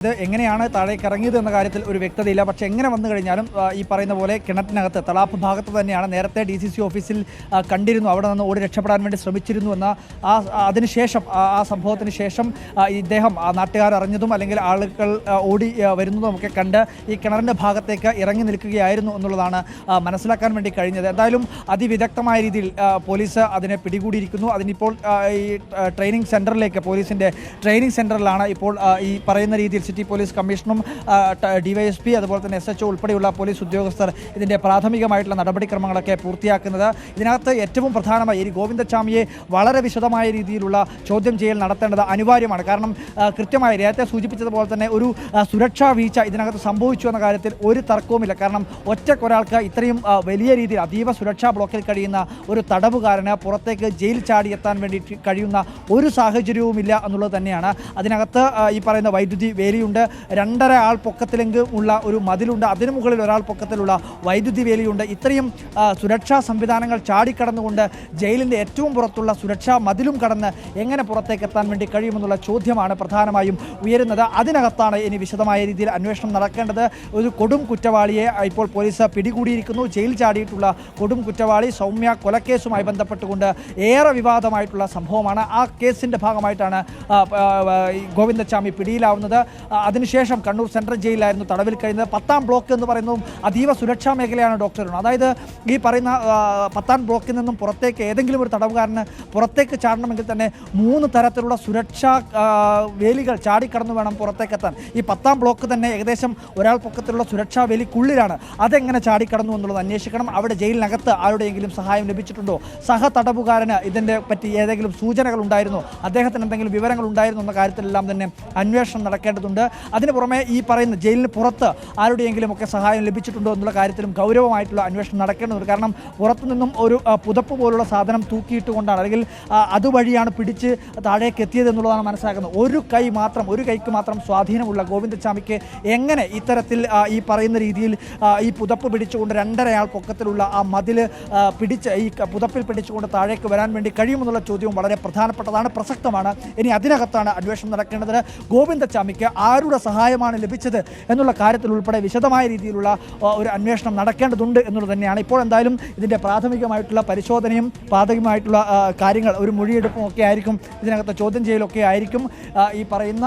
ഇത് എങ്ങനെയാണ് താഴേക്ക് ഇറങ്ങിയത് എന്ന കാര്യത്തിൽ ഒരു വ്യക്തതയില്ല. പക്ഷേ എങ്ങനെ വന്നു കഴിഞ്ഞാലും ഈ പറയുന്ന പോലെ കിണറ്റിനകത്ത് തളാപ്പ് ഭാഗത്ത് തന്നെയാണ്. നേരത്തെ DCC ഓഫീസിൽ കണ്ടിരുന്നു, അവിടെ നിന്ന് ഓടി രക്ഷപ്പെടാൻ വേണ്ടി ശ്രമിച്ചിരുന്നു എന്ന അതിനുശേഷം ആ സംഭവത്തിന് ശേഷം ഇദ്ദേഹം നാട്ടുകാർ അറിഞ്ഞതും അല്ലെങ്കിൽ ആളുകൾ ഓടി വരുന്നതും ഒക്കെ കണ്ട് ഈ കിണറിൻ്റെ ഭാഗത്തേക്ക് ഇറങ്ങി നിൽക്കുകയായിരുന്നു എന്നുള്ളതാണ് മനസ്സിലാക്കാൻ വേണ്ടി കഴിഞ്ഞത്. എന്തായാലും അതിവിദഗ്ധമായ രീതിയിൽ പോലീസ് അതിനെ പിടികൂടിയിരിക്കുന്നു. അതിനിപ്പോൾ ഈ ട്രെയിനിങ് സെൻറ്ററിലേക്ക്, പോലീസിൻ്റെ ട്രെയിനിങ് സെൻറ്ററിലാണ് ഇപ്പോൾ ഈ പറയുന്ന രീതിയിൽ സിറ്റി പോലീസ് കമ്മീഷണറും DYSP അതുപോലെ തന്നെ SHO ഉൾപ്പെടെയുള്ള പോലീസ് ഉദ്യോഗസ്ഥർ ഇതിൻ്റെ പ്രാഥമികമായിട്ടുള്ള നടപടിക്രമങ്ങളൊക്കെ പൂർത്തിയാക്കുന്നത്. ഇതിനകത്ത് ഏറ്റവും പ്രധാനമായി ഈ ഗോവിന്ദച്ചാമിയെ വളരെ വിശദമായ രീതിയിലുള്ള ചോദ്യം ചെയ്യൽ നടത്തേണ്ടത് അനിവാര്യമാണ്. കാരണം കൃത്യമായി നേരത്തെ സൂചിപ്പിച്ചതുപോലെ തന്നെ ഒരു സുരക്ഷാ വീഴ്ച ഇതിനകത്ത് സംഭവിച്ചു എന്ന കാര്യത്തിൽ ഒരു തർക്കവുമില്ല. കാരണം ഒറ്റക്കൊരാൾക്ക് ഇത്രയും വലിയ രീതിയിൽ അതീവ സുരക്ഷാ ബ്ലോക്കിൽ കഴിയുന്ന ഒരു തടവുകാരന് പുറത്തേക്ക് ജയിൽ ചാടിയെത്താൻ വേണ്ടി കഴിയുന്ന ഒരു സാഹചര്യവുമില്ല എന്നുള്ളത് തന്നെയാണ്. അതിനകത്ത് ഈ പറയുന്ന വൈദ്യുതി വേലിയുണ്ട്, 2.5 ആൾ പൊക്കത്തിലെങ്കിലും ഉള്ള ഒരു മതിലുണ്ട്, അതിനു മുകളിൽ 1 ആൾ പൊക്കത്തിലുള്ള വൈദ്യുതി വേലിയുണ്ട്. ഇത്രയും സുരക്ഷാ സംവിധാനങ്ങൾ ചാടിക്കടന്നുകൊണ്ട് ജയിലിൻ്റെ ഏറ്റവും പുറത്തുള്ള സുരക്ഷാ മതിലും കടന്ന് എങ്ങനെ പുറത്തേക്ക് എത്താൻ വേണ്ടി കഴിയുമെന്നുള്ള ചോദ്യമാണ് പ്രധാനമായും ഉയരുന്നത്. അതിനകത്താണ് ഇനി വിശദമായ രീതിയിൽ അന്വേഷണം നടക്കേണ്ടത്. ഒരു കൊടും കുറ്റവാളിയെ ഇപ്പോൾ പോലീസ് പിടികൂടിയിരിക്കുന്നു. ജയിൽ ചാടിയിട്ടുള്ള കൊടും കുറ്റവാളി സൗമ്യ കൊലക്കേസുമായി ബന്ധപ്പെട്ടുകൊണ്ട് ഏറെ വിവാദമായിട്ടുള്ള സംഭവമാണ്. ആ കേസിൻ്റെ ഭാഗമായിട്ടാണ് ഗോവിന്ദച്ചാമി പിടിയിലാവുന്നത്. അതിനുശേഷം കണ്ണൂർ സെൻട്രൽ ജയിലിലായിരുന്നു തടവിൽ കഴിയുന്നത്. 10-ാം ബ്ലോക്ക് എന്ന് പറയുന്നതും അതീവ സുരക്ഷാ മേഖലയാണ് ഡോക്ടറിന്. അതായത് ഈ പറയുന്ന 10-ാം ബ്ലോക്കിൽ നിന്നും പുറത്തേക്ക് ഏതെങ്കിലും ഒരു തടവുകാരന് പുറത്തേക്ക് ചാടണമെങ്കിൽ തന്നെ 3 തരത്തിലുള്ള സുരക്ഷാ വേലികൾ ചാടിക്കടന്നു വേണം പുറത്തേക്കെത്താൻ. ഈ 10-ാം ബ്ലോക്ക് തന്നെ ഏകദേശം 1 ആൾ പൊക്കത്തിലുള്ള സുരക്ഷാ വേലിക്കുള്ളിലാണ്. അതെങ്ങനെ ചാടിക്കടന്നു എന്നുള്ളത് അന്വേഷിക്കണം. അവിടെ ജയിലിനകത്ത് ആരുടെയെങ്കിലും സഹായം ലഭിച്ചിട്ടുണ്ടോ, സഹ തടവുകാരന് ഇതിൻ്റെ പറ്റി ഏതെങ്കിലും സൂചനകൾ ഉണ്ടായിരുന്നോ, അദ്ദേഹത്തിന് എന്തെങ്കിലും വിവരങ്ങൾ ഉണ്ടായിരുന്നു എന്ന കാര്യത്തിലെല്ലാം തന്നെ അന്വേഷണം നടക്കേണ്ടതുണ്ട്. അതിന് പുറമെ ഈ പറയുന്ന ജയിലിന് പുറത്ത് ആരുടെയെങ്കിലും ഒക്കെ സഹായം ലഭിച്ചിട്ടുണ്ടോ എന്നുള്ള കാര്യത്തിലും ഗൗരവമായിട്ടുള്ള അന്വേഷണം നടക്കേണ്ടതുണ്ട്. കാരണം പുറത്തുനിന്നും ഒരു പുതപ്പ് പോലുള്ള സാധനം തൂക്കിയിട്ടുകൊണ്ടാണ് അല്ലെങ്കിൽ അതുവഴിയാണ് പിടിച്ച് താഴേക്ക് എത്തിയത് എന്നുള്ളതാണ് മനസ്സിലാക്കുന്നത്. ഒരു കൈക്ക് മാത്രം സ്വാധീനമുള്ള ഗോവിന്ദച്ചാമിക്ക് എങ്ങനെ ഇത്തരത്തിൽ ഈ പറയുന്ന രീതിയിൽ ഈ പുതപ്പ് പിടിച്ചുകൊണ്ട് 2.5 ആൾ പൊക്കത്തിലുള്ള ആ മതിൽ പിടിച്ച് ഈ പുതപ്പിൽ പിടിച്ചുകൊണ്ട് താഴേക്ക് വരാൻ വേണ്ടി കഴിയുമെന്നുള്ള ചോദ്യവും വളരെ പ്രധാനപ്പെട്ടതാണ്, പ്രസക്തമാണ്. ഇനി അതിനകത്താണ് അന്വേഷണം നടക്കേണ്ടത്. ഗോവിന്ദച്ചാമിക്ക് ആരുടെ സഹായമാണ് ലഭിച്ചത് എന്നുള്ള കാര്യത്തിൽ ഉൾപ്പെടെ വിശദമായ രീതിയിലുള്ള ഒരു അന്വേഷണം നടക്കേണ്ടതുണ്ട് എന്നുള്ളത് തന്നെയാണ്. ഇപ്പോൾ എന്തായാലും ഇതിൻ്റെ പ്രാഥമികമായിട്ടുള്ള പരിശോധനയും പ്രാഥമികമായിട്ടുള്ള കാര്യങ്ങൾ, ഒരു മൊഴിയെടുപ്പും ഒക്കെ ആയിരിക്കും, ഇതിനകത്ത് ചോദ്യം ചെയ്യലൊക്കെ ആയിരിക്കും ഈ പറയുന്ന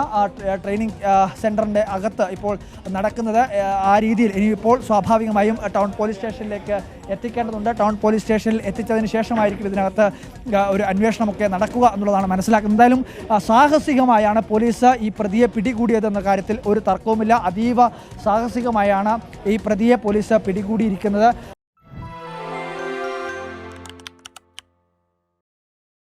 ട്രെയിനിങ് സെൻറ്ററിൻ്റെ അകത്ത് ഇപ്പോൾ നടക്കുന്നത്. ആ രീതിയിൽ ഇനിയിപ്പോൾ സ്വാഭാവികമായും ടൗൺ പോലീസ് സ്റ്റേഷനിലേക്ക് എത്തിക്കേണ്ടതുണ്ട്. ടൗൺ പോലീസ് സ്റ്റേഷനിൽ എത്തിച്ചതിന് ശേഷമായിരിക്കും ഇതിനകത്ത് ഒരു അന്വേഷണമൊക്കെ നടക്കുക എന്നുള്ളതാണ് മനസ്സിലാക്കുന്നത്. എന്തായാലും സാഹസികമായാണ് പോലീസ് ഈ പ്രതിയെ പിടികൂടിയതെന്ന കാര്യത്തിൽ ഒരു തർക്കവുമില്ല. അതീവ സാഹസികമായാണ് ഈ പ്രതിയെ പോലീസ് പിടികൂടിയിരിക്കുന്നത്.